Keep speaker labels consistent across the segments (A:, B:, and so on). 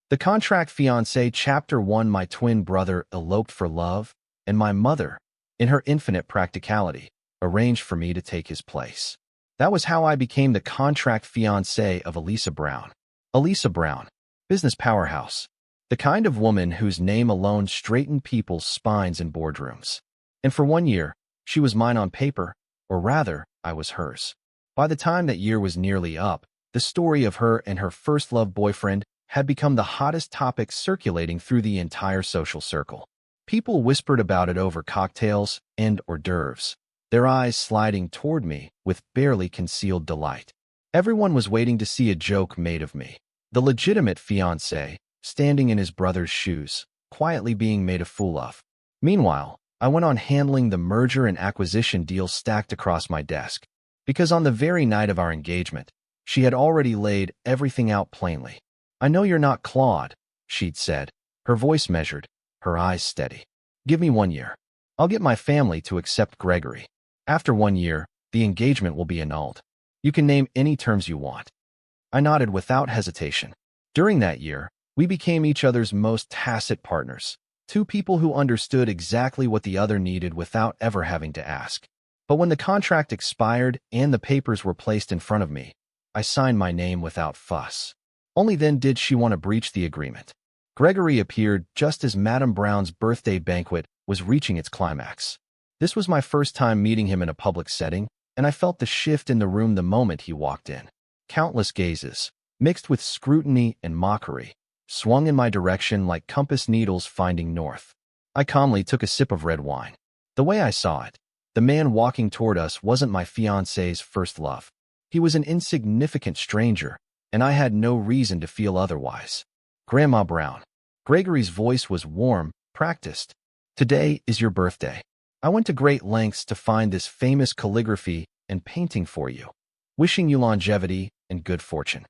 A: The Contract Fiancé, Chapter 1. My twin brother eloped for love, and my mother, in her infinite practicality, arranged for me to take his place. That was how I became the contract fiancé of Elisa Brown. Elisa Brown, business powerhouse, the kind of woman whose name alone straightened people's spines in boardrooms. And for 1 year, she was mine on paper, or rather, I was hers. By the time that year was nearly up, the story of her and her first love boyfriend had become the hottest topic circulating through the entire social circle. People whispered about it over cocktails and hors d'oeuvres, their eyes sliding toward me with barely concealed delight. Everyone was waiting to see a joke made of me, the legitimate fiancé, standing in his brother's shoes, quietly being made a fool of. Meanwhile, I went on handling the merger and acquisition deals stacked across my desk, because on the very night of our engagement, she had already laid everything out plainly. "I know you're not Claude," she'd said, her voice measured, her eyes steady. "Give me 1 year. I'll get my family to accept Gregory. After 1 year, the engagement will be annulled. You can name any terms you want." I nodded without hesitation. During that year, we became each other's most tacit partners, two people who understood exactly what the other needed without ever having to ask. But when the contract expired and the papers were placed in front of me, I signed my name without fuss. Only then did she want to breach the agreement. Gregory appeared just as Madame Brown's birthday banquet was reaching its climax. This was my first time meeting him in a public setting, and I felt the shift in the room the moment he walked in. Countless gazes, mixed with scrutiny and mockery, swung in my direction like compass needles finding north. I calmly took a sip of red wine. The way I saw it, the man walking toward us wasn't my fiancé's first love. He was an insignificant stranger, and I had no reason to feel otherwise. "Grandma Brown." Gregory's voice was warm, practiced. "Today is your birthday. I went to great lengths to find this famous calligraphy and painting for you, wishing you longevity and good fortune."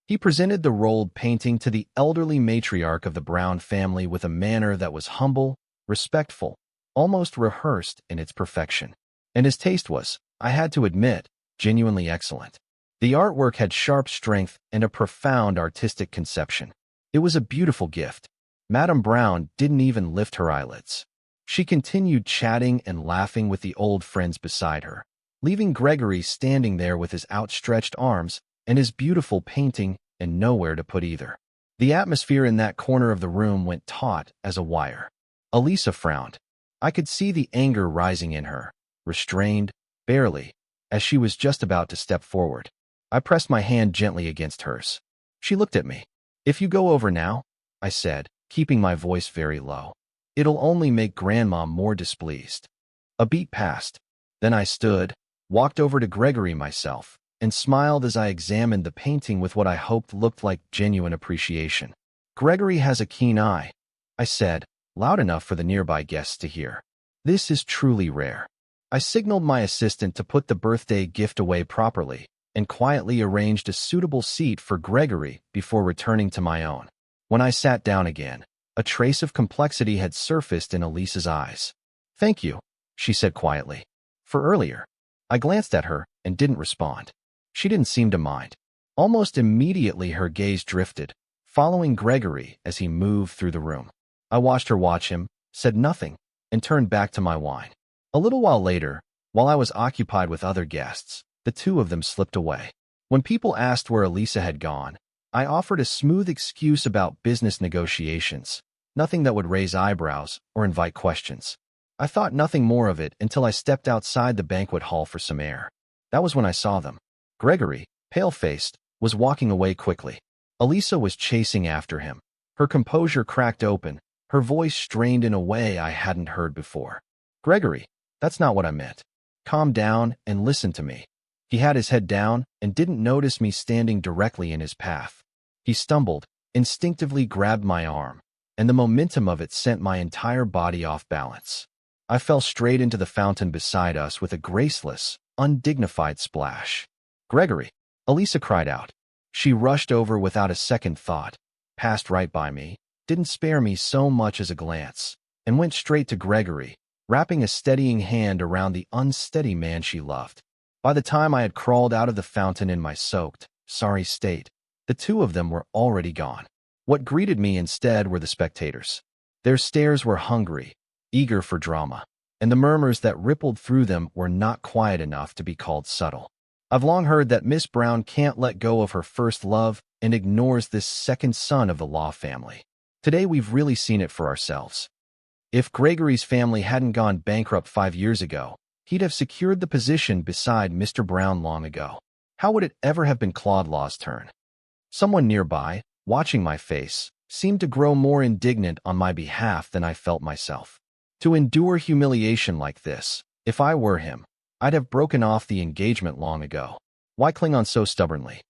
A: He presented the rolled painting to the elderly matriarch of the Brown family with a manner that was humble, respectful, almost rehearsed in its perfection. And his taste was, I had to admit, genuinely excellent. The artwork had sharp strength and a profound artistic conception. It was a beautiful gift. Madame Brown didn't even lift her eyelids. She continued chatting and laughing with the old friends beside her, leaving Gregory standing there with his outstretched arms and his beautiful painting and nowhere to put either. The atmosphere in that corner of the room went taut as a wire. Elisa frowned. I could see the anger rising in her, restrained, barely, as she was just about to step forward. I pressed my hand gently against hers. She looked at me. "If you go over now," I said, keeping my voice very low, "it'll only make Grandma more displeased." A beat passed. Then I stood, walked over to Gregory myself, and smiled as I examined the painting with what I hoped looked like genuine appreciation. "Gregory has a keen eye," I said, loud enough for the nearby guests to hear. "This is truly rare." I signaled my assistant to put the birthday gift away properly and quietly arranged a suitable seat for Gregory before returning to my own. When I sat down again, a trace of complexity had surfaced in Elisa's eyes. "Thank you," she said quietly. "For earlier." I glanced at her and didn't respond. She didn't seem to mind. Almost immediately her gaze drifted, following Gregory as he moved through the room. I watched her watch him, said nothing, and turned back to my wine. A little while later, while I was occupied with other guests, the two of them slipped away. When people asked where Elisa had gone, I offered a smooth excuse about business negotiations, nothing that would raise eyebrows or invite questions. I thought nothing more of it until I stepped outside the banquet hall for some air. That was when I saw them. Gregory, pale-faced, was walking away quickly. Elisa was chasing after him. Her composure cracked open, her voice strained in a way I hadn't heard before. "Gregory, that's not what I meant. Calm down and listen to me." He had his head down and didn't notice me standing directly in his path. He stumbled, instinctively grabbed my arm, and the momentum of it sent my entire body off balance. I fell straight into the fountain beside us with a graceless, undignified splash. "Gregory!" Elisa cried out. She rushed over without a second thought, passed right by me, didn't spare me so much as a glance, and went straight to Gregory, wrapping a steadying hand around the unsteady man she loved. By the time I had crawled out of the fountain in my soaked, sorry state, the two of them were already gone. What greeted me instead were the spectators. Their stares were hungry, eager for drama, and the murmurs that rippled through them were not quiet enough to be called subtle. I've long heard that Miss Brown can't let go of her first love and ignores this second son of the law family. Today we've really seen it for ourselves. If Gregory's family hadn't gone bankrupt 5 years ago, he'd have secured the position beside Mr. Brown long ago. How would it ever have been Claude Law's turn? Someone nearby, watching my face, seemed to grow more indignant on my behalf than I felt myself. To endure humiliation like this, if I were him, I'd have broken off the engagement long ago. Why cling on so stubbornly?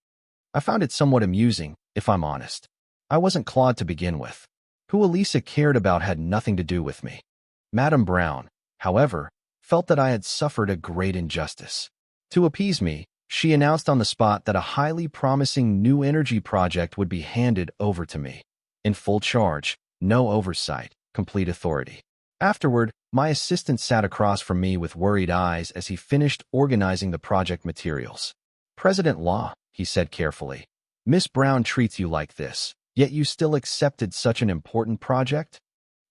A: I found it somewhat amusing, if I'm honest. I wasn't Claude to begin with. Who Elisa cared about had nothing to do with me. Madame Brown, however, felt that I had suffered a great injustice. To appease me, she announced on the spot that a highly promising new energy project would be handed over to me. In full charge, no oversight, complete authority. Afterward, my assistant sat across from me with worried eyes as he finished organizing the project materials. President Law, he said carefully, Miss Brown treats you like this, yet you still accepted such an important project?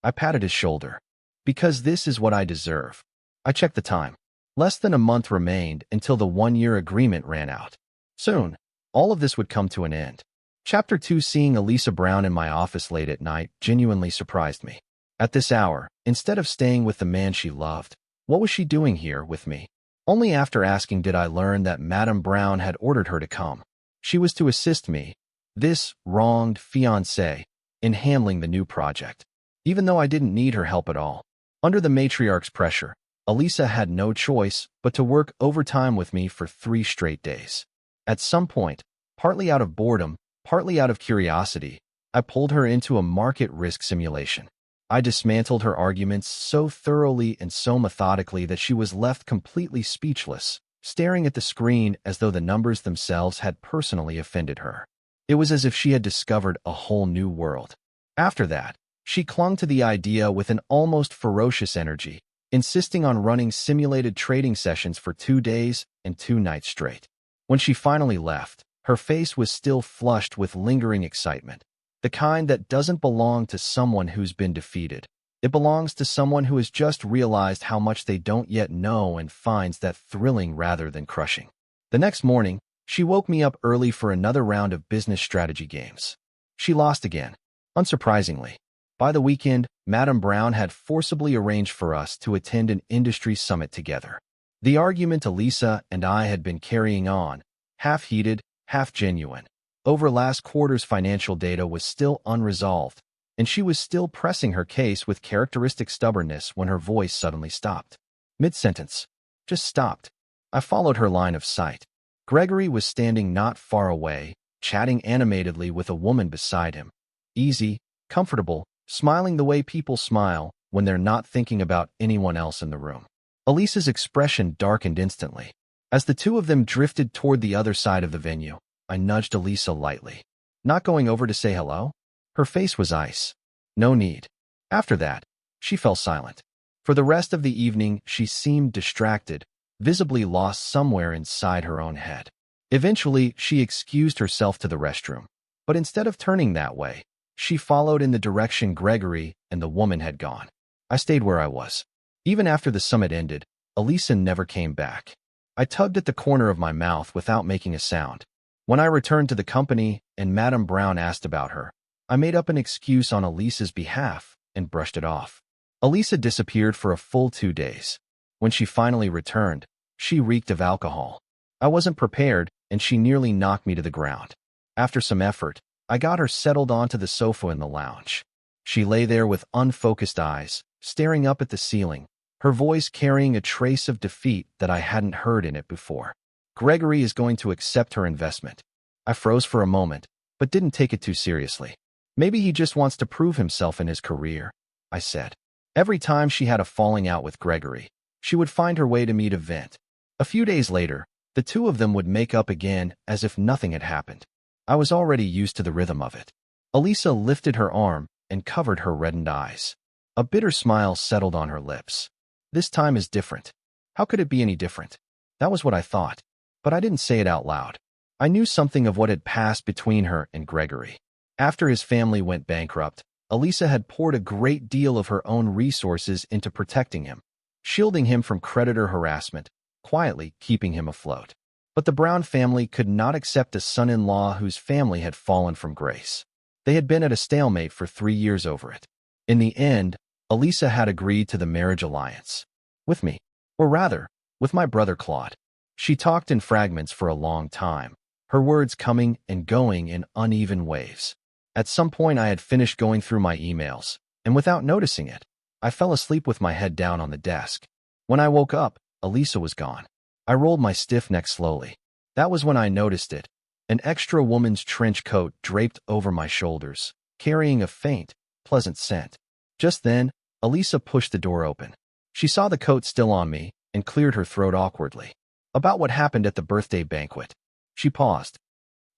A: I patted his shoulder. Because this is what I deserve. I checked the time. Less than a month remained until the 1-year agreement ran out. Soon, all of this would come to an end. Chapter 2. Seeing Elisa Brown in my office late at night genuinely surprised me. At this hour, instead of staying with the man she loved, what was she doing here with me? Only after asking did I learn that Madame Brown had ordered her to come. She was to assist me, this wronged fiancé, in handling the new project. Even though I didn't need her help at all. Under the matriarch's pressure, Elisa had no choice but to work overtime with me for 3 straight days. At some point, partly out of boredom, partly out of curiosity, I pulled her into a market risk simulation. I dismantled her arguments so thoroughly and so methodically that she was left completely speechless, staring at the screen as though the numbers themselves had personally offended her. It was as if she had discovered a whole new world. After that, she clung to the idea with an almost ferocious energy, insisting on running simulated trading sessions for 2 days and 2 nights straight. When she finally left, her face was still flushed with lingering excitement, the kind that doesn't belong to someone who's been defeated. It belongs to someone who has just realized how much they don't yet know and finds that thrilling rather than crushing. The next morning, she woke me up early for another round of business strategy games. She lost again, unsurprisingly. By the weekend, Madame Brown had forcibly arranged for us to attend an industry summit together. The argument Elisa and I had been carrying on, half heated, half genuine, over last quarter's financial data was still unresolved, and she was still pressing her case with characteristic stubbornness when her voice suddenly stopped. Mid-sentence. Just stopped. I followed her line of sight. Gregory was standing not far away, chatting animatedly with a woman beside him. Easy, comfortable, smiling the way people smile when they're not thinking about anyone else in the room. Elisa's expression darkened instantly. As the two of them drifted toward the other side of the venue, I nudged Elisa lightly. Not going over to say hello? Her face was ice. No need. After that, she fell silent. For the rest of the evening, she seemed distracted, visibly lost somewhere inside her own head. Eventually, she excused herself to the restroom. But instead of turning that way, she followed in the direction Gregory and the woman had gone. I stayed where I was. Even after the summit ended, Elisa never came back. I tugged at the corner of my mouth without making a sound. When I returned to the company and Madame Brown asked about her, I made up an excuse on Elisa's behalf and brushed it off. Elisa disappeared for a full 2 days. When she finally returned, she reeked of alcohol. I wasn't prepared, and she nearly knocked me to the ground. After some effort, I got her settled onto the sofa in the lounge. She lay there with unfocused eyes, staring up at the ceiling, her voice carrying a trace of defeat that I hadn't heard in it before. Gregory is going to accept her investment. I froze for a moment, but didn't take it too seriously. Maybe he just wants to prove himself in his career, I said. Every time she had a falling out with Gregory, she would find her way to me to vent. A few days later, the two of them would make up again as if nothing had happened. I was already used to the rhythm of it. Elisa lifted her arm and covered her reddened eyes. A bitter smile settled on her lips. This time is different. How could it be any different? That was what I thought, but I didn't say it out loud. I knew something of what had passed between her and Gregory. After his family went bankrupt, Elisa had poured a great deal of her own resources into protecting him, shielding him from creditor harassment, quietly keeping him afloat. But the Brown family could not accept a son-in-law whose family had fallen from grace. They had been at a stalemate for 3 years over it. In the end, Elisa had agreed to the marriage alliance. With me, or rather, with my brother Claude. She talked in fragments for a long time, her words coming and going in uneven waves. At some point I had finished going through my emails, and without noticing it, I fell asleep with my head down on the desk. When I woke up, Elisa was gone. I rolled my stiff neck slowly. That was when I noticed it, an extra woman's trench coat draped over my shoulders, carrying a faint, pleasant scent. Just then, Elisa pushed the door open. She saw the coat still on me and cleared her throat awkwardly. About what happened at the birthday banquet. She paused.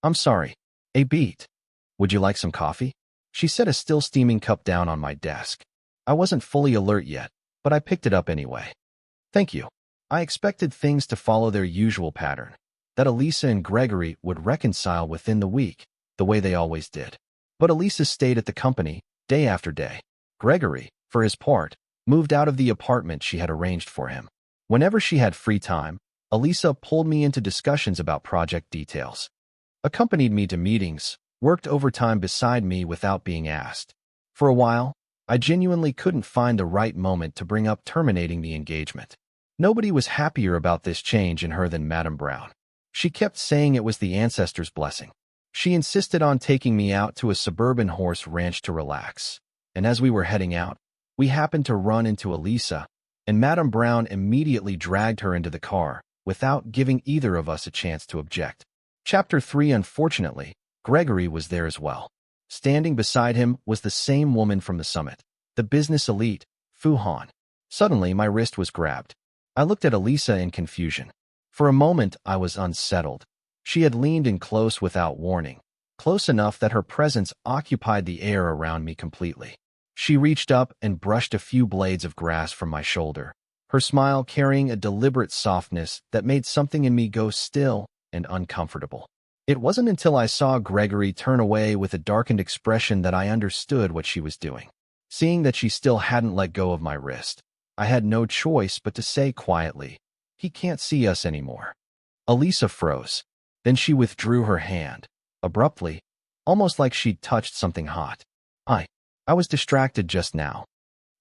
A: I'm sorry. A beat. Would you like some coffee? She set a still steaming cup down on my desk. I wasn't fully alert yet, but I picked it up anyway. Thank you. I expected things to follow their usual pattern, that Elisa and Gregory would reconcile within the week, the way they always did. But Elisa stayed at the company, day after day. Gregory, for his part, moved out of the apartment she had arranged for him. Whenever she had free time, Elisa pulled me into discussions about project details, accompanied me to meetings, worked overtime beside me without being asked. For a while, I genuinely couldn't find the right moment to bring up terminating the engagement. Nobody was happier about this change in her than Madame Brown. She kept saying it was the ancestors' blessing. She insisted on taking me out to a suburban horse ranch to relax. And as we were heading out, we happened to run into Elisa, and Madame Brown immediately dragged her into the car, without giving either of us a chance to object. Chapter 3. Unfortunately, Gregory was there as well. Standing beside him was the same woman from the summit, the business elite, Fu Han. Suddenly, my wrist was grabbed. I looked at Elisa in confusion. For a moment, I was unsettled. She had leaned in close without warning, close enough that her presence occupied the air around me completely. She reached up and brushed a few blades of grass from my shoulder, her smile carrying a deliberate softness that made something in me go still and uncomfortable. It wasn't until I saw Gregory turn away with a darkened expression that I understood what she was doing. Seeing that she still hadn't let go of my wrist, I had no choice but to say quietly, "He can't see us anymore." Elisa froze. Then she withdrew her hand, abruptly, almost like she'd touched something hot. I was distracted just now.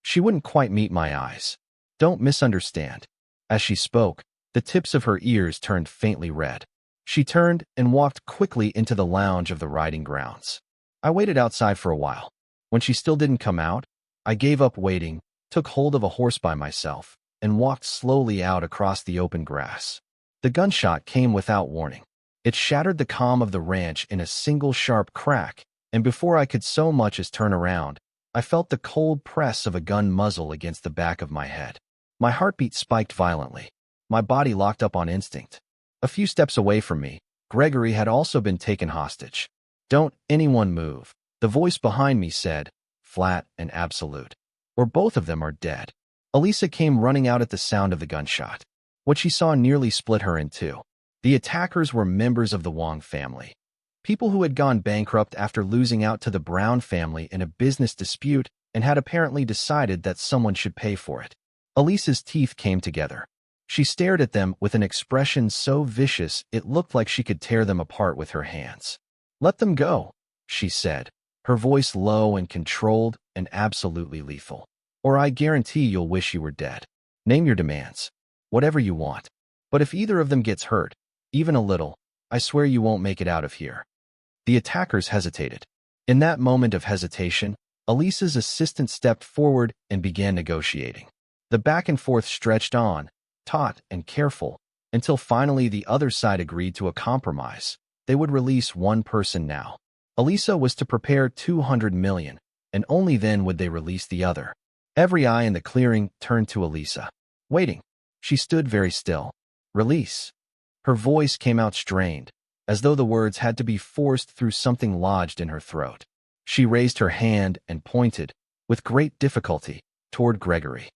A: She wouldn't quite meet my eyes. Don't misunderstand. As she spoke, the tips of her ears turned faintly red. She turned and walked quickly into the lounge of the riding grounds. I waited outside for a while. When she still didn't come out, I gave up waiting, took hold of a horse by myself, and walked slowly out across the open grass. The gunshot came without warning. It shattered the calm of the ranch in a single sharp crack, and before I could so much as turn around, I felt the cold press of a gun muzzle against the back of my head. My heartbeat spiked violently. My body locked up on instinct. A few steps away from me, Gregory had also been taken hostage. "Don't anyone move," the voice behind me said, flat and absolute. "Or both of them are dead." Elisa came running out at the sound of the gunshot. What she saw nearly split her in two. The attackers were members of the Wong family. People who had gone bankrupt after losing out to the Brown family in a business dispute and had apparently decided that someone should pay for it. Elisa's teeth came together. She stared at them with an expression so vicious it looked like she could tear them apart with her hands. "Let them go," she said, her voice low and controlled and absolutely lethal. "Or I guarantee you'll wish you were dead. Name your demands. Whatever you want. But if either of them gets hurt, even a little, I swear you won't make it out of here." The attackers hesitated. In that moment of hesitation, Elisa's assistant stepped forward and began negotiating. The back and forth stretched on, taut and careful, until finally the other side agreed to a compromise. They would release one person now. Elisa was to prepare 200 million, and only then would they release the other. Every eye in the clearing turned to Elisa. Waiting. She stood very still. "Release." Her voice came out strained, as though the words had to be forced through something lodged in her throat. She raised her hand and pointed, with great difficulty, toward Gregory.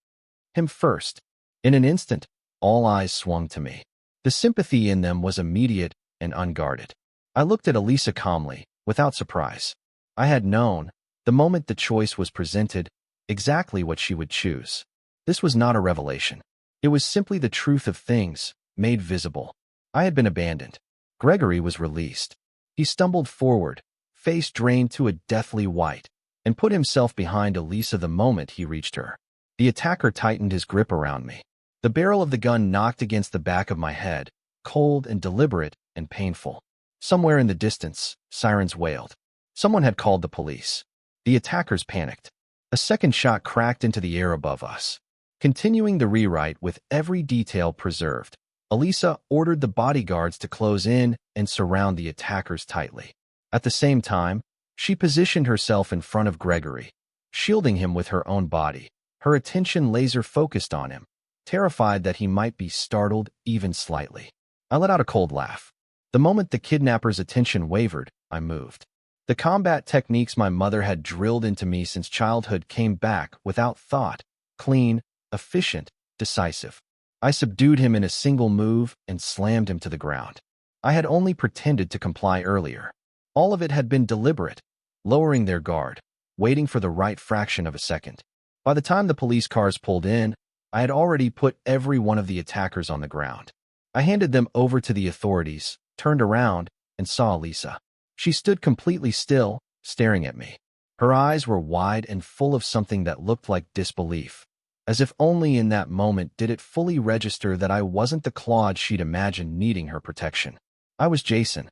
A: Him first. In an instant, all eyes swung to me. The sympathy in them was immediate and unguarded. I looked at Elisa calmly, without surprise. I had known, the moment the choice was presented, exactly what she would choose. This was not a revelation. It was simply the truth of things, made visible. I had been abandoned. Gregory was released. He stumbled forward, face drained to a deathly white, and put himself behind Elisa the moment he reached her. The attacker tightened his grip around me. The barrel of the gun knocked against the back of my head, cold and deliberate and painful. Somewhere in the distance, sirens wailed. Someone had called the police. The attackers panicked. A second shot cracked into the air above us. Continuing the rewrite with every detail preserved, Elisa ordered the bodyguards to close in and surround the attackers tightly. At the same time, she positioned herself in front of Gregory, shielding him with her own body, her attention laser-focused on him, terrified that he might be startled even slightly. I let out a cold laugh. The moment the kidnapper's attention wavered, I moved. The combat techniques my mother had drilled into me since childhood came back without thought, clean, efficient, decisive. I subdued him in a single move and slammed him to the ground. I had only pretended to comply earlier. All of it had been deliberate, lowering their guard, waiting for the right fraction of a second. By the time the police cars pulled in, I had already put every one of the attackers on the ground. I handed them over to the authorities, turned around, and saw Elisa. She stood completely still, staring at me. Her eyes were wide and full of something that looked like disbelief, as if only in that moment did it fully register that I wasn't the Claude she'd imagined needing her protection. I was Jason,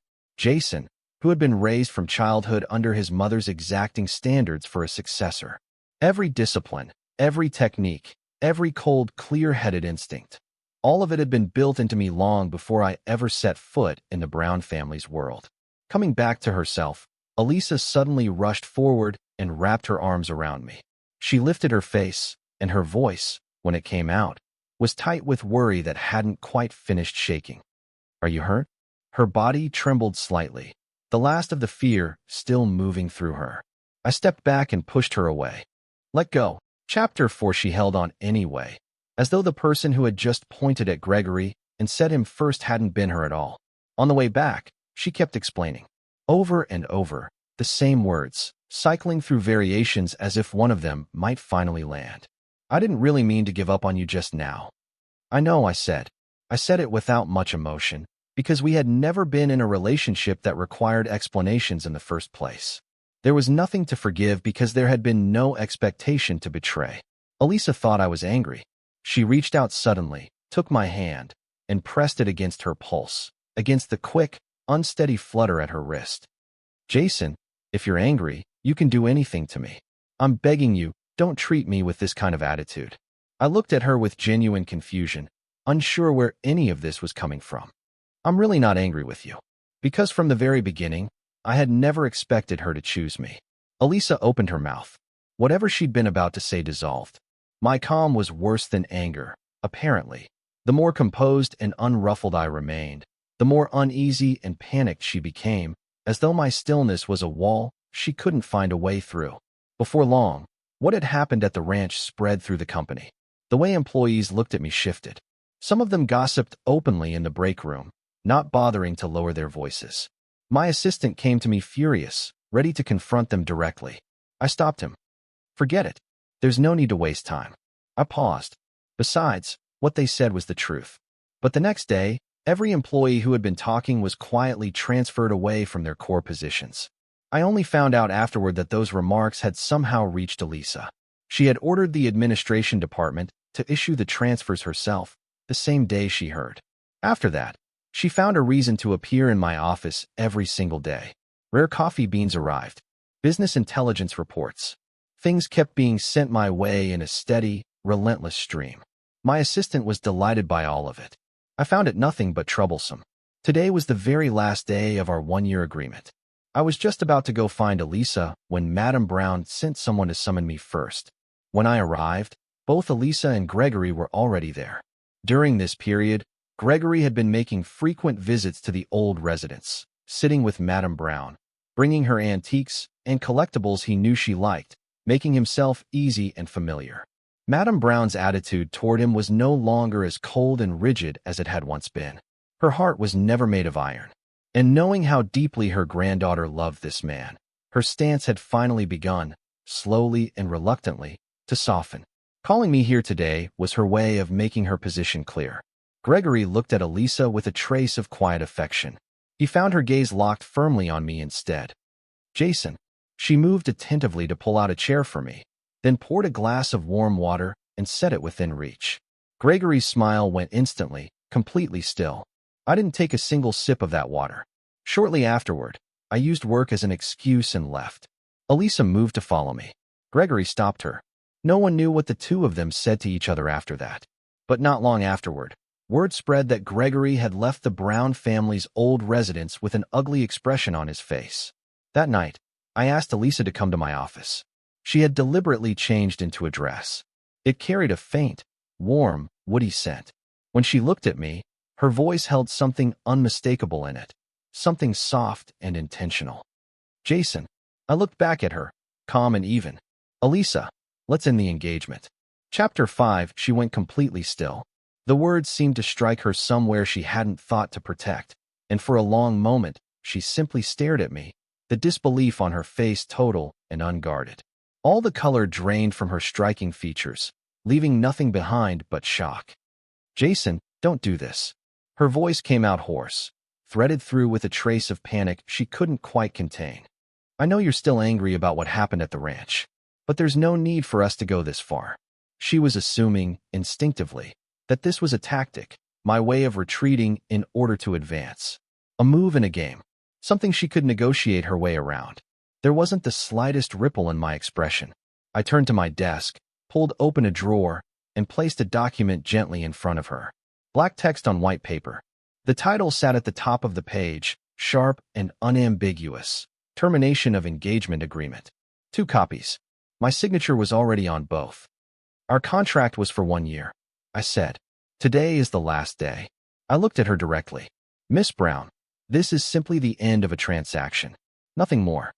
A: who had been raised from childhood under his mother's exacting standards for a successor. Every discipline, every technique, every cold, clear-headed instinct, all of it had been built into me long before I ever set foot in the Brown family's world. Coming back to herself, Elisa suddenly rushed forward and wrapped her arms around me. She lifted her face, and her voice, when it came out, was tight with worry that hadn't quite finished shaking. "Are you hurt?" Her body trembled slightly, the last of the fear still moving through her. I stepped back and pushed her away. "Let go." Chapter 4. She held on anyway, as though the person who had just pointed at Gregory and set him first hadn't been her at all. On the way back, she kept explaining, over and over, the same words, cycling through variations as if one of them might finally land. "I didn't really mean to give up on you just now." "I know," I said. I said it without much emotion, because we had never been in a relationship that required explanations in the first place. There was nothing to forgive because there had been no expectation to betray. Elisa thought I was angry. She reached out suddenly, took my hand, and pressed it against her pulse, against the quick, unsteady flutter at her wrist. "Jason, if you're angry, you can do anything to me. I'm begging you, don't treat me with this kind of attitude." I looked at her with genuine confusion, unsure where any of this was coming from. "I'm really not angry with you." Because from the very beginning, I had never expected her to choose me. Elisa opened her mouth. Whatever she'd been about to say dissolved. My calm was worse than anger, apparently. The more composed and unruffled I remained, the more uneasy and panicked she became, as though my stillness was a wall she couldn't find a way through. Before long, what had happened at the ranch spread through the company. The way employees looked at me shifted. Some of them gossiped openly in the break room, not bothering to lower their voices. My assistant came to me furious, ready to confront them directly. I stopped him. "Forget it. There's no need to waste time." I paused. Besides, what they said was the truth. But the next day, every employee who had been talking was quietly transferred away from their core positions. I only found out afterward that those remarks had somehow reached Elisa. She had ordered the administration department to issue the transfers herself, the same day she heard. After that, she found a reason to appear in my office every single day. Rare coffee beans arrived. Business intelligence reports. Things kept being sent my way in a steady, relentless stream. My assistant was delighted by all of it. I found it nothing but troublesome. Today was the very last day of our one-year agreement. I was just about to go find Elisa when Madame Brown sent someone to summon me first. When I arrived, both Elisa and Gregory were already there. During this period, Gregory had been making frequent visits to the old residence, sitting with Madame Brown, bringing her antiques and collectibles he knew she liked, making himself easy and familiar. Madame Brown's attitude toward him was no longer as cold and rigid as it had once been. Her heart was never made of iron. And knowing how deeply her granddaughter loved this man, Her stance had finally begun, slowly and reluctantly, to soften. Calling me here today was her way of making her position clear. Gregory looked at Elisa with a trace of quiet affection. He found her gaze locked firmly on me instead. Jason. She moved attentively to pull out a chair for me, then poured a glass of warm water and set it within reach. Gregory's smile went instantly, completely still. I didn't take a single sip of that water. Shortly afterward, I used work as an excuse and left. Elisa moved to follow me. Gregory stopped her. No one knew what the two of them said to each other after that. But not long afterward, word spread that Gregory had left the Brown family's old residence with an ugly expression on his face. That night, I asked Elisa to come to my office. She had deliberately changed into a dress. It carried a faint, warm, woody scent. When she looked at me, her voice held something unmistakable in it, something soft and intentional. Jason. I looked back at her, calm and even. Elisa, let's end the engagement. Chapter 5. She went completely still. The words seemed to strike her somewhere she hadn't thought to protect, and for a long moment, she simply stared at me, the disbelief on her face total and unguarded. All the color drained from her striking features, leaving nothing behind but shock. Jason, don't do this. Her voice came out hoarse, threaded through with a trace of panic she couldn't quite contain. I know you're still angry about what happened at the ranch, but there's no need for us to go this far. She was assuming, instinctively, that this was a tactic, my way of retreating in order to advance. A move in a game. Something she could negotiate her way around. There wasn't the slightest ripple in my expression. I turned to my desk, pulled open a drawer, and placed a document gently in front of her. Black text on white paper. The title sat at the top of the page, sharp and unambiguous. Termination of engagement agreement. 2 copies. My signature was already on both. Our contract was for 1 year. I said, today is the last day. I looked at her directly. Miss Brown, this is simply the end of a transaction. Nothing more.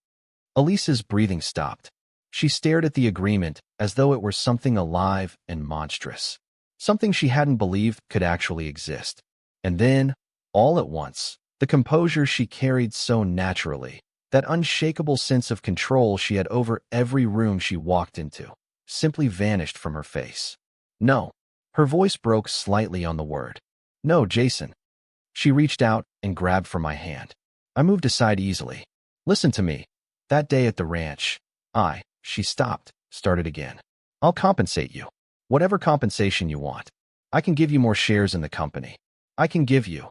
A: Elisa's breathing stopped. She stared at the agreement as though it were something alive and monstrous. Something she hadn't believed could actually exist. And then, all at once, the composure she carried so naturally, that unshakable sense of control she had over every room she walked into, simply vanished from her face. No. Her voice broke slightly on the word. No, Jason. She reached out and grabbed for my hand. I moved aside easily. Listen to me. That day at the ranch, she stopped, started again. I'll compensate you. Whatever compensation you want. I can give you more shares in the company. I can give you.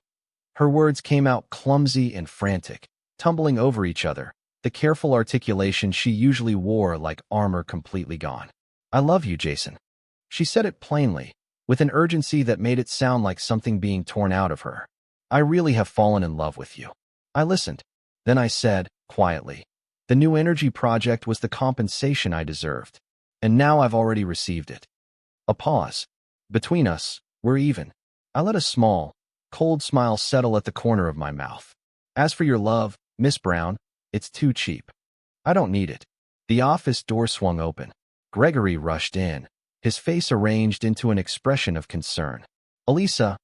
A: Her words came out clumsy and frantic, tumbling over each other, the careful articulation she usually wore like armor completely gone. I love you, Jason. She said it plainly, with an urgency that made it sound like something being torn out of her. I really have fallen in love with you. I listened. Then I said, quietly, the new energy project was the compensation I deserved. And now I've already received it. A pause. Between us, we're even. I let a small, cold smile settle at the corner of my mouth. As for your love, Miss Brown, it's too cheap. I don't need it. The office door swung open. Gregory rushed in, his face arranged into an expression of concern. Elisa,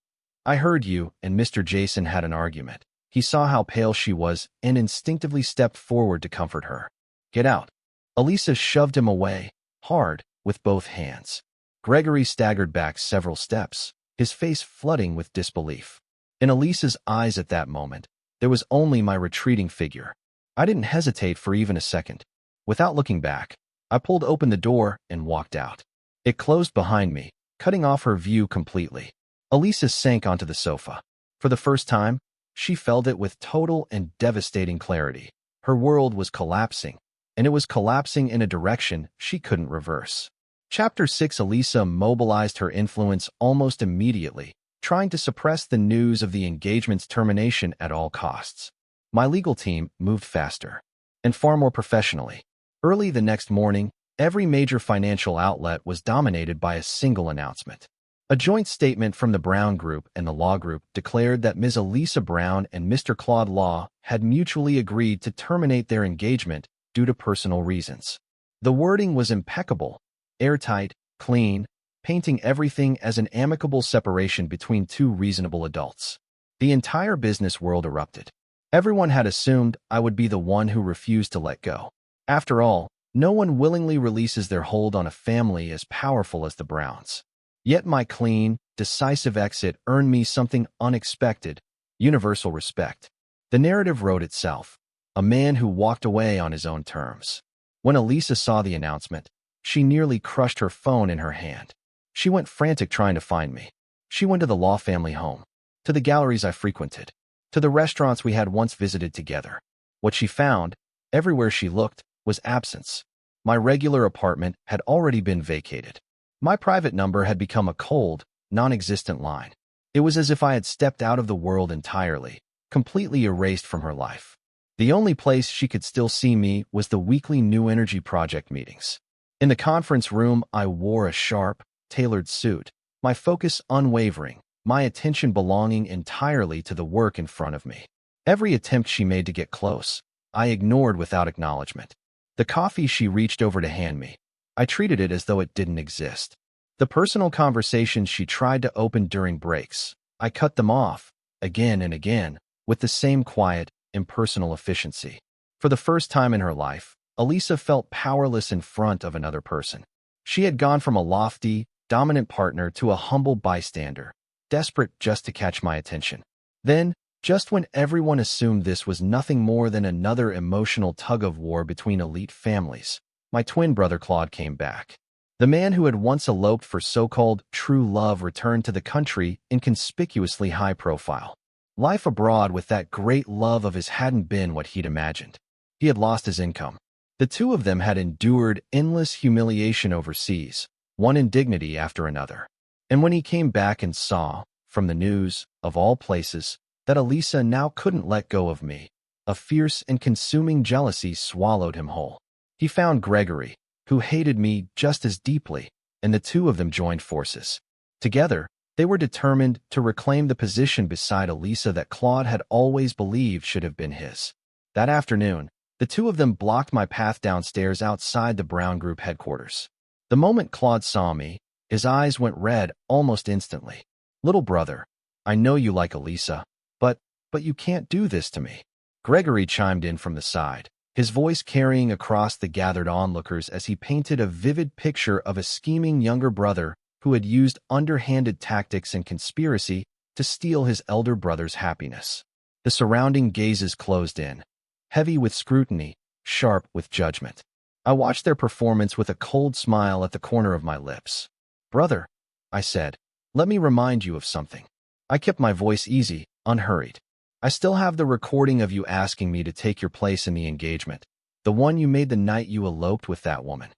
A: I heard you and Mr. Jason had an argument. He saw how pale she was and instinctively stepped forward to comfort her. Get out. Elisa shoved him away, hard, with both hands. Gregory staggered back several steps, his face flooding with disbelief. In Elisa's eyes at that moment, there was only my retreating figure. I didn't hesitate for even a second. Without looking back, I pulled open the door and walked out. It closed behind me, cutting off her view completely. Elisa sank onto the sofa. For the first time, she felt it with total and devastating clarity. Her world was collapsing, and it was collapsing in a direction she couldn't reverse. Chapter 6. Elisa mobilized her influence almost immediately, trying to suppress the news of the engagement's termination at all costs. My legal team moved faster, and far more professionally. Early the next morning, every major financial outlet was dominated by a single announcement. A joint statement from the Brown Group and the Law Group declared that Ms. Elisa Brown and Mr. Claude Law had mutually agreed to terminate their engagement due to personal reasons. The wording was impeccable, airtight, clean, painting everything as an amicable separation between two reasonable adults. The entire business world erupted. Everyone had assumed I would be the one who refused to let go. After all, no one willingly releases their hold on a family as powerful as the Browns. Yet my clean, decisive exit earned me something unexpected: universal respect. The narrative wrote itself: a man who walked away on his own terms. When Elisa saw the announcement, she nearly crushed her phone in her hand. She went frantic trying to find me. She went to the Law family home, to the galleries I frequented, to the restaurants we had once visited together. What she found, everywhere she looked, was absence. My regular apartment had already been vacated. My private number had become a cold, non-existent line. It was as if I had stepped out of the world entirely, completely erased from her life. The only place she could still see me was the weekly New Energy Project meetings. In the conference room, I wore a sharp, tailored suit, my focus unwavering, my attention belonging entirely to the work in front of me. Every attempt she made to get close, I ignored without acknowledgement. The coffee she reached over to hand me, I treated it as though it didn't exist. The personal conversations she tried to open during breaks, I cut them off, again and again, with the same quiet, impersonal efficiency. For the first time in her life, Elisa felt powerless in front of another person. She had gone from a lofty, dominant partner to a humble bystander, desperate just to catch my attention. Then, just when everyone assumed this was nothing more than another emotional tug-of-war between elite families, my twin brother Claude came back. The man who had once eloped for so-called true love returned to the country in conspicuously high profile. Life abroad with that great love of his hadn't been what he'd imagined. He had lost his income. The two of them had endured endless humiliation overseas, one indignity after another. And when he came back and saw, from the news, of all places, that Elisa now couldn't let go of me, a fierce and consuming jealousy swallowed him whole. He found Gregory, who hated me just as deeply, and the two of them joined forces. Together, they were determined to reclaim the position beside Elisa that Claude had always believed should have been his. That afternoon, the two of them blocked my path downstairs outside the Brown Group headquarters. The moment Claude saw me, his eyes went red almost instantly. "Little brother, I know you like Elisa, but you can't do this to me." Gregory chimed in from the side, his voice carrying across the gathered onlookers as he painted a vivid picture of a scheming younger brother who had used underhanded tactics and conspiracy to steal his elder brother's happiness. The surrounding gazes closed in, heavy with scrutiny, sharp with judgment. I watched their performance with a cold smile at the corner of my lips. "Brother," I said, "let me remind you of something." I kept my voice easy, unhurried. "I still have the recording of you asking me to take your place in the engagement, the one you made the night you eloped with that woman."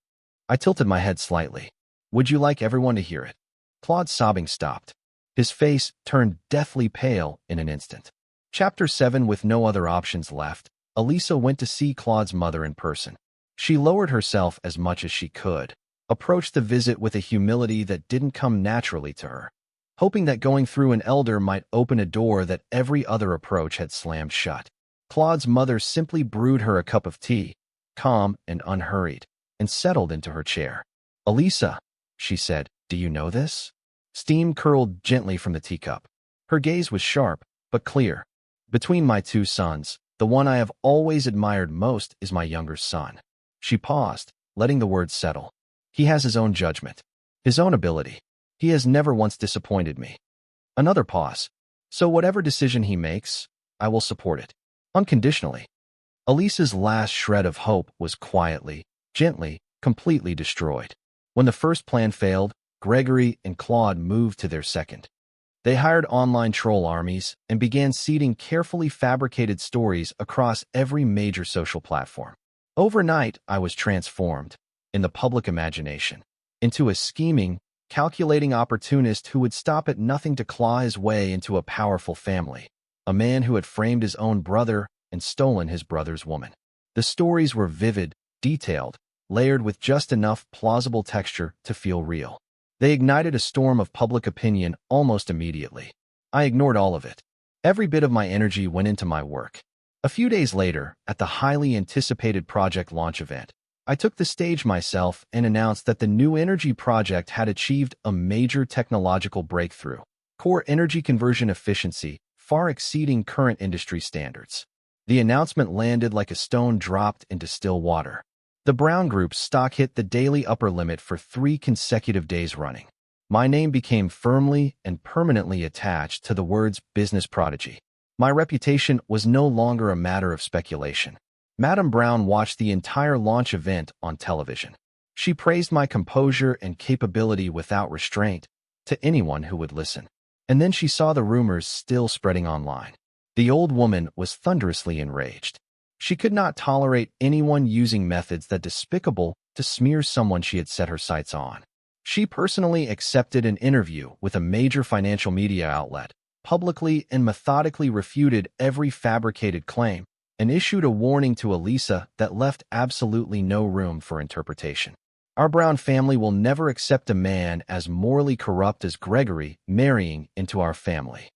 A: I tilted my head slightly. "Would you like everyone to hear it?" Claude's sobbing stopped. His face turned deathly pale in an instant. Chapter 7. With no other options left, Elisa went to see Claude's mother in person. She lowered herself as much as she could, approached the visit with a humility that didn't come naturally to her, hoping that going through an elder might open a door that every other approach had slammed shut. Claude's mother simply brewed her a cup of tea, calm and unhurried, and settled into her chair. "Elisa," she said, "do you know this?" Steam curled gently from the teacup. Her gaze was sharp, but clear. "Between my two sons, the one I have always admired most is my younger son." She paused, letting the words settle. "He has his own judgment, his own ability. He has never once disappointed me." Another pause. "So whatever decision he makes, I will support it, unconditionally." Elisa's last shred of hope was quietly, gently, completely destroyed. When the first plan failed, Gregory and Claude moved to their second. They hired online troll armies and began seeding carefully fabricated stories across every major social platform. Overnight, I was transformed, in the public imagination, into a scheming, calculating opportunist who would stop at nothing to claw his way into a powerful family, a man who had framed his own brother and stolen his brother's woman. The stories were vivid, detailed, layered with just enough plausible texture to feel real. They ignited a storm of public opinion almost immediately. I ignored all of it. Every bit of my energy went into my work. A few days later, at the highly anticipated project launch event, I took the stage myself and announced that the New Energy Project had achieved a major technological breakthrough: core energy conversion efficiency far exceeding current industry standards. The announcement landed like a stone dropped into still water. The Brown Group's stock hit the daily upper limit for 3 consecutive days running. My name became firmly and permanently attached to the words business prodigy. My reputation was no longer a matter of speculation. Madame Brown watched the entire launch event on television. She praised my composure and capability without restraint to anyone who would listen. And then she saw the rumors still spreading online. The old woman was thunderously enraged. She could not tolerate anyone using methods that despicable to smear someone she had set her sights on. She personally accepted an interview with a major financial media outlet, publicly and methodically refuted every fabricated claim, and issued a warning to Elisa that left absolutely no room for interpretation. Our Brown family will never accept a man as morally corrupt as Gregory marrying into our family.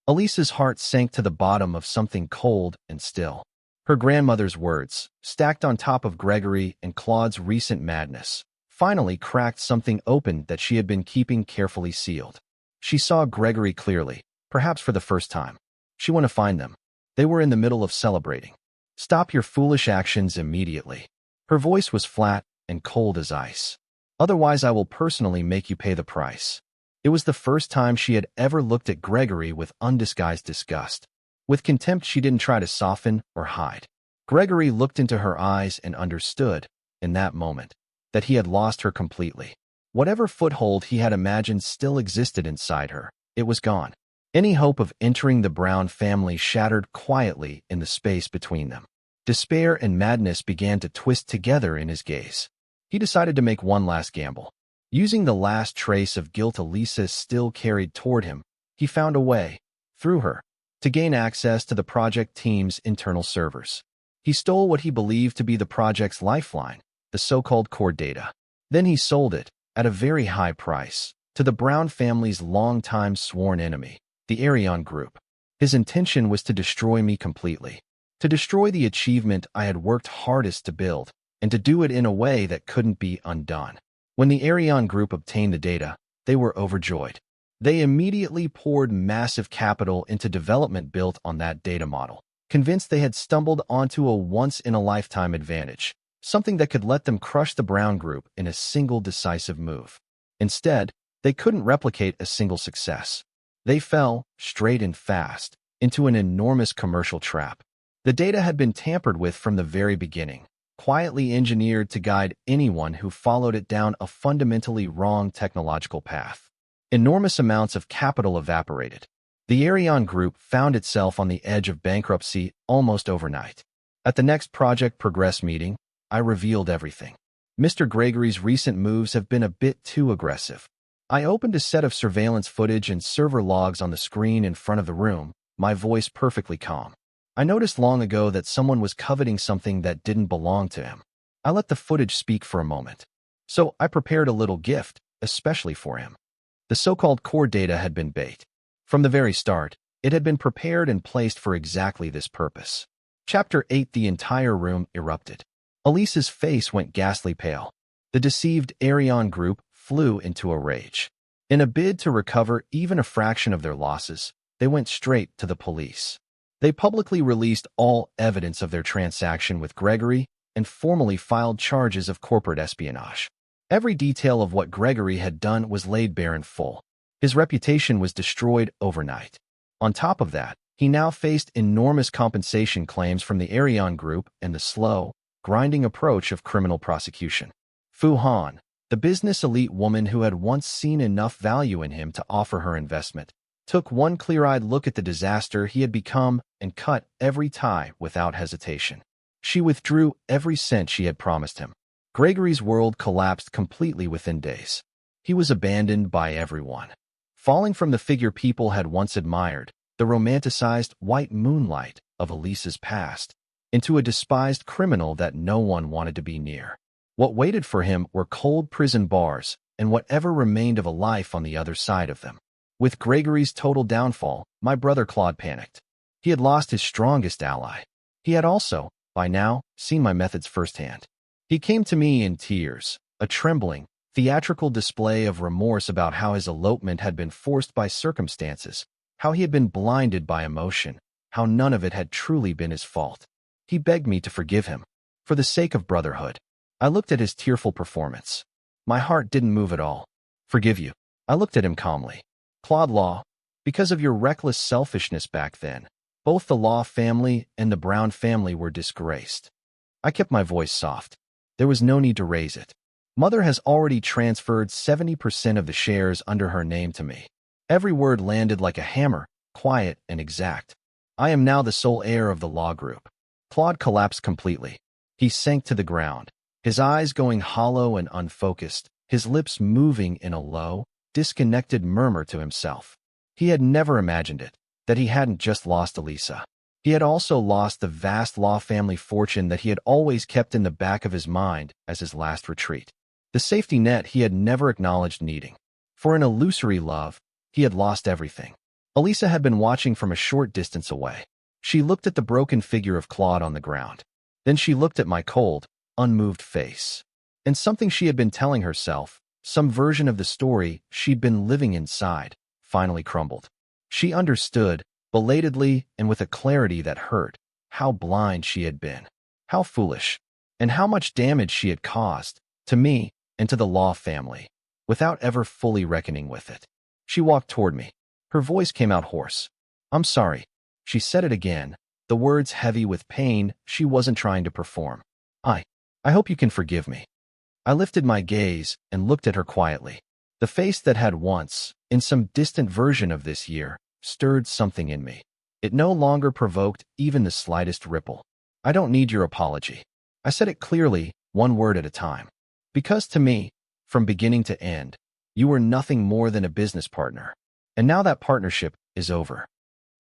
A: Elisa's heart sank to the bottom of something cold and still. Her grandmother's words, stacked on top of Gregory and Claude's recent madness, finally cracked something open that she had been keeping carefully sealed. She saw Gregory clearly, perhaps for the first time. She wanted to find them. They were in the middle of celebrating. Stop your foolish actions immediately. Her voice was flat and cold as ice. Otherwise, I will personally make you pay the price. It was the first time she had ever looked at Gregory with undisguised disgust. With contempt she didn't try to soften or hide. Gregory looked into her eyes and understood, in that moment, that he had lost her completely. Whatever foothold he had imagined still existed inside her, it was gone. Any hope of entering the Brown family shattered quietly in the space between them. Despair and madness began to twist together in his gaze. He decided to make one last gamble. Using the last trace of guilt Elisa still carried toward him, he found a way, through her, to gain access to the project team's internal servers. He stole what he believed to be the project's lifeline, the so-called core data. Then he sold it, at a very high price, to the Brown family's longtime sworn enemy, the Arion Group. His intention was to destroy me completely, to destroy the achievement I had worked hardest to build, and to do it in a way that couldn't be undone. When the Arion Group obtained the data, they were overjoyed. They immediately poured massive capital into development built on that data model, convinced they had stumbled onto a once-in-a-lifetime advantage, something that could let them crush the Brown Group in a single decisive move. Instead, they couldn't replicate a single success. They fell, straight and fast, into an enormous commercial trap. The data had been tampered with from the very beginning, quietly engineered to guide anyone who followed it down a fundamentally wrong technological path. Enormous amounts of capital evaporated. The Arion Group found itself on the edge of bankruptcy almost overnight. At the next Project Progress meeting, I revealed everything. Mr. Gregory's recent moves have been a bit too aggressive. I opened a set of surveillance footage and server logs on the screen in front of the room, my voice perfectly calm. I noticed long ago that someone was coveting something that didn't belong to him. I let the footage speak for a moment. So I prepared a little gift, especially for him. The so-called core data had been bait. From the very start, it had been prepared and placed for exactly this purpose. Chapter 8. The entire room erupted. Elisa's face went ghastly pale. The deceived Arion Group flew into a rage. In a bid to recover even a fraction of their losses, they went straight to the police. They publicly released all evidence of their transaction with Gregory and formally filed charges of corporate espionage. Every detail of what Gregory had done was laid bare in full. His reputation was destroyed overnight. On top of that, he now faced enormous compensation claims from the Arion Group and the slow, grinding approach of criminal prosecution. Fu Han, the business elite woman who had once seen enough value in him to offer her investment, took one clear-eyed look at the disaster he had become and cut every tie without hesitation. She withdrew every cent she had promised him. Gregory's world collapsed completely within days. He was abandoned by everyone. Falling from the figure people had once admired, the romanticized white moonlight of Elisa's past, into a despised criminal that no one wanted to be near. What waited for him were cold prison bars and whatever remained of a life on the other side of them. With Gregory's total downfall, my brother Claude panicked. He had lost his strongest ally. He had also, by now, seen my methods firsthand. He came to me in tears, a trembling, theatrical display of remorse about how his elopement had been forced by circumstances, how he had been blinded by emotion, how none of it had truly been his fault. He begged me to forgive him, for the sake of brotherhood. I looked at his tearful performance. My heart didn't move at all. Forgive you. I looked at him calmly. Claude Law, because of your reckless selfishness back then, both the Law family and the Brown family were disgraced. I kept my voice soft. There was no need to raise it. Mother has already transferred 70% of the shares under her name to me. Every word landed like a hammer, quiet and exact. I am now the sole heir of the Law Group. Claude collapsed completely. He sank to the ground, his eyes going hollow and unfocused, his lips moving in a low, disconnected murmur to himself. He had never imagined it, that he hadn't just lost Elisa. He had also lost the vast Law family fortune that he had always kept in the back of his mind as his last retreat. The safety net he had never acknowledged needing. For an illusory love, he had lost everything. Elisa had been watching from a short distance away. She looked at the broken figure of Claude on the ground. Then she looked at my cold, unmoved face. And something she had been telling herself, some version of the story she'd been living inside, finally crumbled. She understood, belatedly and with a clarity that hurt, how blind she had been, how foolish, and how much damage she had caused, to me and to the Law family, without ever fully reckoning with it. She walked toward me. Her voice came out hoarse. I'm sorry. She said it again, the words heavy with pain she wasn't trying to perform. I hope you can forgive me. I lifted my gaze and looked at her quietly. The face that had once, in some distant version of this year, stirred something in me. It no longer provoked even the slightest ripple. I don't need your apology. I said it clearly, one word at a time. Because to me, from beginning to end, you were nothing more than a business partner. And now that partnership is over.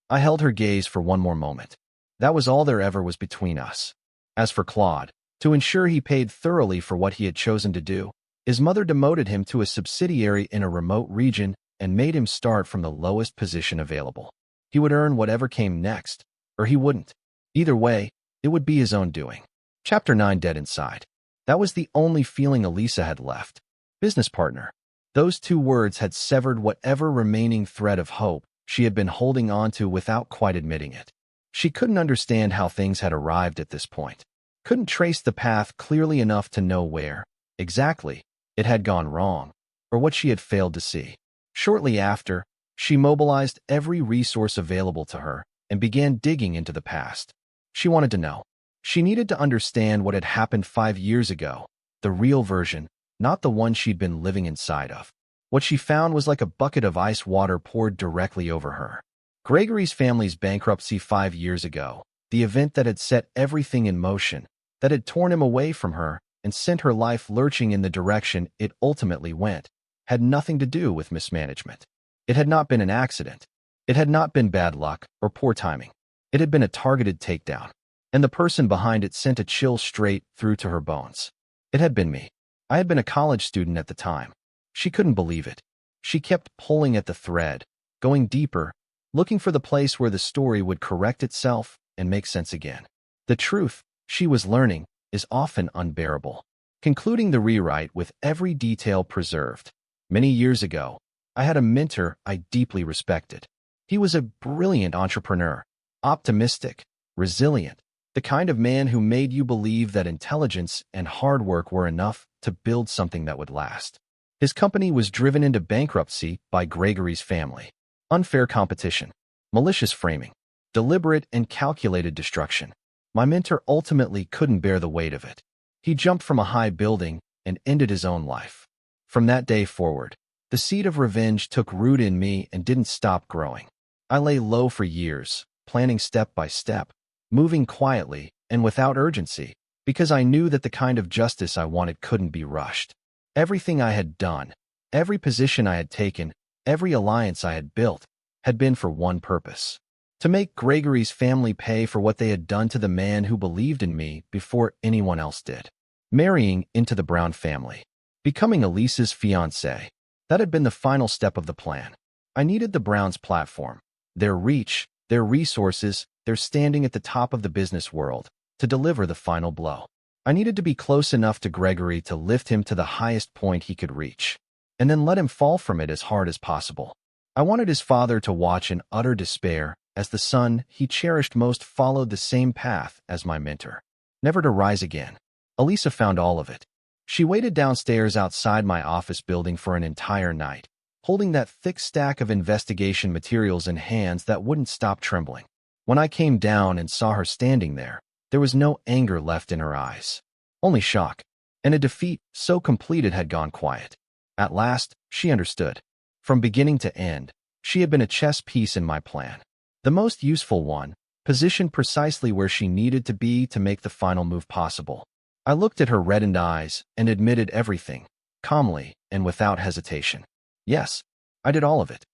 A: I held her gaze for one more moment. That was all there ever was between us. As for Claude, to ensure he paid thoroughly for what he had chosen to do, his mother demoted him to a subsidiary in a remote region and made him start from the lowest position available. He would earn whatever came next, or he wouldn't. Either way, it would be his own doing. Chapter 9. Dead Inside. That was the only feeling Elisa had left. Business partner. Those two words had severed whatever remaining thread of hope she had been holding on to without quite admitting it. She couldn't understand how things had arrived at this point. Couldn't trace the path clearly enough to know where, exactly, it had gone wrong, or what she had failed to see. Shortly after, she mobilized every resource available to her and began digging into the past. She wanted to know. She needed to understand what had happened 5 years ago, the real version, not the one she'd been living inside of. What she found was like a bucket of ice water poured directly over her. Gregory's family's bankruptcy 5 years ago, the event that had set everything in motion, that had torn him away from her and sent her life lurching in the direction it ultimately went, had nothing to do with mismanagement. It had not been an accident. It had not been bad luck or poor timing. It had been a targeted takedown, and the person behind it sent a chill straight through to her bones. It had been me. I had been a college student at the time. She couldn't believe it. She kept pulling at the thread, going deeper, looking for the place where the story would correct itself and make sense again. The truth, she was learning, is often unbearable. Concluding the rewrite with every detail preserved. Many years ago, I had a mentor I deeply respected. He was a brilliant entrepreneur, optimistic, resilient, the kind of man who made you believe that intelligence and hard work were enough to build something that would last. His company was driven into bankruptcy by Gregory's family. Unfair competition, malicious framing, deliberate and calculated destruction. My mentor ultimately couldn't bear the weight of it. He jumped from a high building and ended his own life. From that day forward, the seed of revenge took root in me and didn't stop growing. I lay low for years, planning step by step, moving quietly and without urgency, because I knew that the kind of justice I wanted couldn't be rushed. Everything I had done, every position I had taken, every alliance I had built, had been for one purpose: to make Gregory's family pay for what they had done to the man who believed in me before anyone else did. Marrying into the Brown family. Becoming Elisa's fiancé. That had been the final step of the plan. I needed the Browns' platform, their reach, their resources, their standing at the top of the business world, to deliver the final blow. I needed to be close enough to Gregory to lift him to the highest point he could reach, and then let him fall from it as hard as possible. I wanted his father to watch in utter despair as the son he cherished most followed the same path as my mentor, never to rise again. Elisa found all of it. She waited downstairs outside my office building for an entire night, holding that thick stack of investigation materials in hands that wouldn't stop trembling. When I came down and saw her standing there was no anger left in her eyes, only shock, and a defeat so complete it had gone quiet. At last, she understood. From beginning to end, she had been a chess piece in my plan. The most useful one, positioned precisely where she needed to be to make the final move possible. I looked at her reddened eyes and admitted everything, calmly and without hesitation. Yes, I did all of it.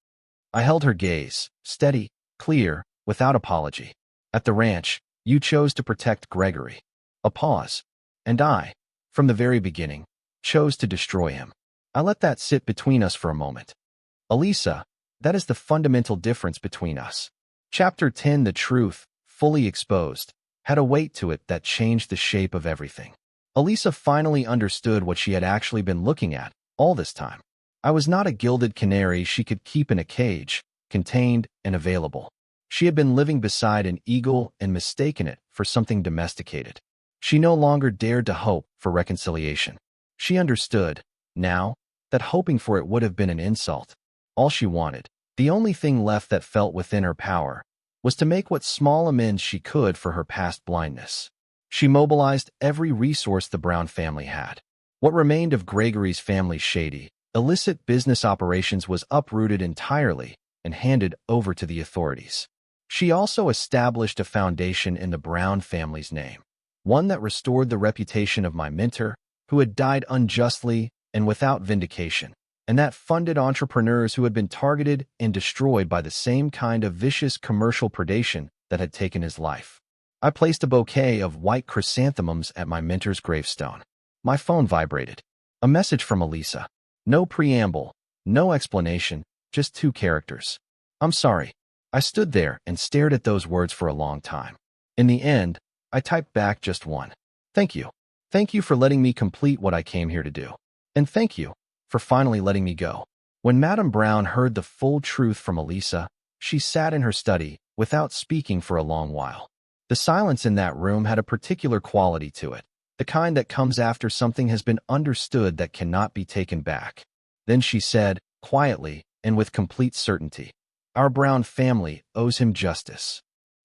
A: I held her gaze, steady, clear, without apology. At the ranch, you chose to protect Gregory. A pause. And I, from the very beginning, chose to destroy him. I let that sit between us for a moment. Elisa, that is the fundamental difference between us. Chapter 10, The Truth, Fully Exposed, had a weight to it that changed the shape of everything. Elisa finally understood what she had actually been looking at all this time. I was not a gilded canary she could keep in a cage, contained and available. She had been living beside an eagle and mistaken it for something domesticated. She no longer dared to hope for reconciliation. She understood, now, that hoping for it would have been an insult. All she wanted, the only thing left that felt within her power, was to make what small amends she could for her past blindness. She mobilized every resource the Brown family had. What remained of Gregory's family's shady, illicit business operations was uprooted entirely and handed over to the authorities. She also established a foundation in the Brown family's name, one that restored the reputation of my mentor, who had died unjustly and without vindication, and that funded entrepreneurs who had been targeted and destroyed by the same kind of vicious commercial predation that had taken his life. I placed a bouquet of white chrysanthemums at my mentor's gravestone. My phone vibrated. A message from Elisa. No preamble, no explanation, just 2 characters. I'm sorry. I stood there and stared at those words for a long time. In the end, I typed back just one. Thank you. Thank you for letting me complete what I came here to do. And thank you for finally letting me go. When Madame Brown heard the full truth from Elisa, she sat in her study without speaking for a long while. The silence in that room had a particular quality to it, the kind that comes after something has been understood that cannot be taken back. Then she said, quietly and with complete certainty, "Our Brown family owes him justice."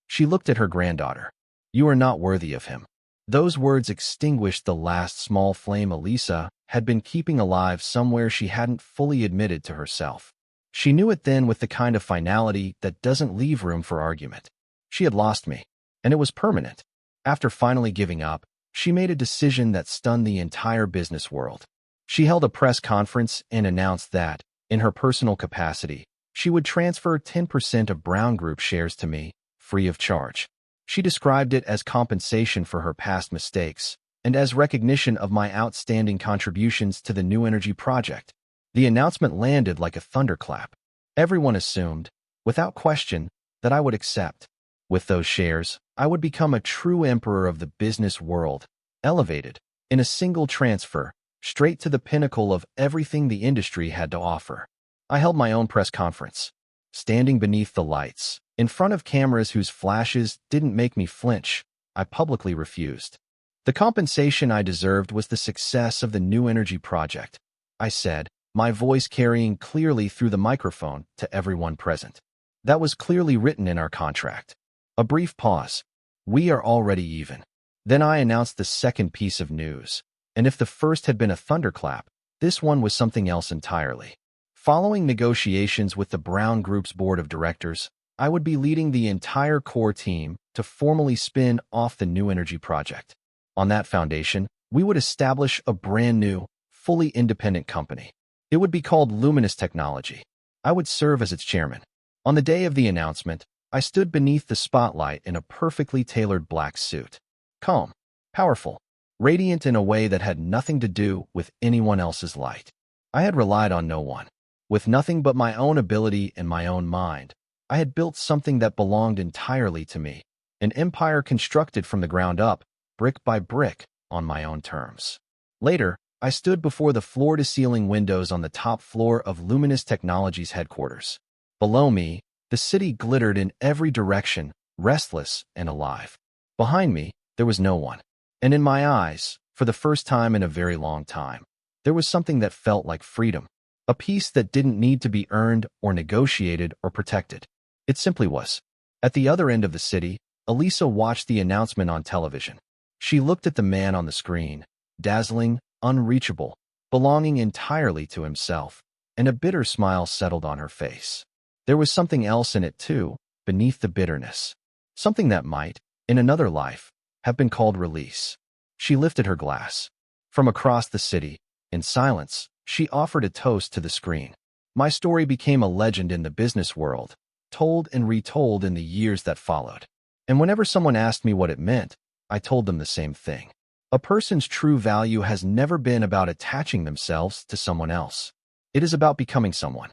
A: She looked at her granddaughter. "You are not worthy of him." Those words extinguished the last small flame Elisa had been keeping alive somewhere she hadn't fully admitted to herself. She knew it then with the kind of finality that doesn't leave room for argument. She had lost me, and it was permanent. After finally giving up, she made a decision that stunned the entire business world. She held a press conference and announced that, in her personal capacity, she would transfer 10% of Brown Group shares to me, free of charge. She described it as compensation for her past mistakes and as recognition of my outstanding contributions to the new energy project. The announcement landed like a thunderclap. Everyone assumed, without question, that I would accept. With those shares, I would become a true emperor of the business world, elevated, in a single transfer, straight to the pinnacle of everything the industry had to offer. I held my own press conference, standing beneath the lights, in front of cameras whose flashes didn't make me flinch. I publicly refused. The compensation I deserved was the success of the new energy project, I said, my voice carrying clearly through the microphone to everyone present. That was clearly written in our contract. A brief pause. We are already even. Then I announced the second piece of news, and if the first had been a thunderclap, this one was something else entirely. Following negotiations with the Brown Group's board of directors, I would be leading the entire core team to formally spin off the new energy project. On that foundation, we would establish a brand new, fully independent company. It would be called Luminous Technology. I would serve as its chairman. On the day of the announcement, I stood beneath the spotlight in a perfectly tailored black suit. Calm, powerful, radiant in a way that had nothing to do with anyone else's light. I had relied on no one. With nothing but my own ability and my own mind, I had built something that belonged entirely to me, an empire constructed from the ground up, brick by brick, on my own terms. Later, I stood before the floor-to-ceiling windows on the top floor of Luminous Technology's headquarters. Below me, The city glittered in every direction, restless and alive. Behind me, there was no one. And in my eyes, for the first time in a very long time, there was something that felt like freedom. A peace that didn't need to be earned or negotiated or protected. It simply was. At the other end of the city, Elisa watched the announcement on television. She looked at the man on the screen, dazzling, unreachable, belonging entirely to himself, and a bitter smile settled on her face. There was something else in it too, beneath the bitterness. Something that might, in another life, have been called release. She lifted her glass. From across the city, in silence, she offered a toast to the screen. My story became a legend in the business world, told and retold in the years that followed. And whenever someone asked me what it meant, I told them the same thing. A person's true value has never been about attaching themselves to someone else. It is about becoming someone.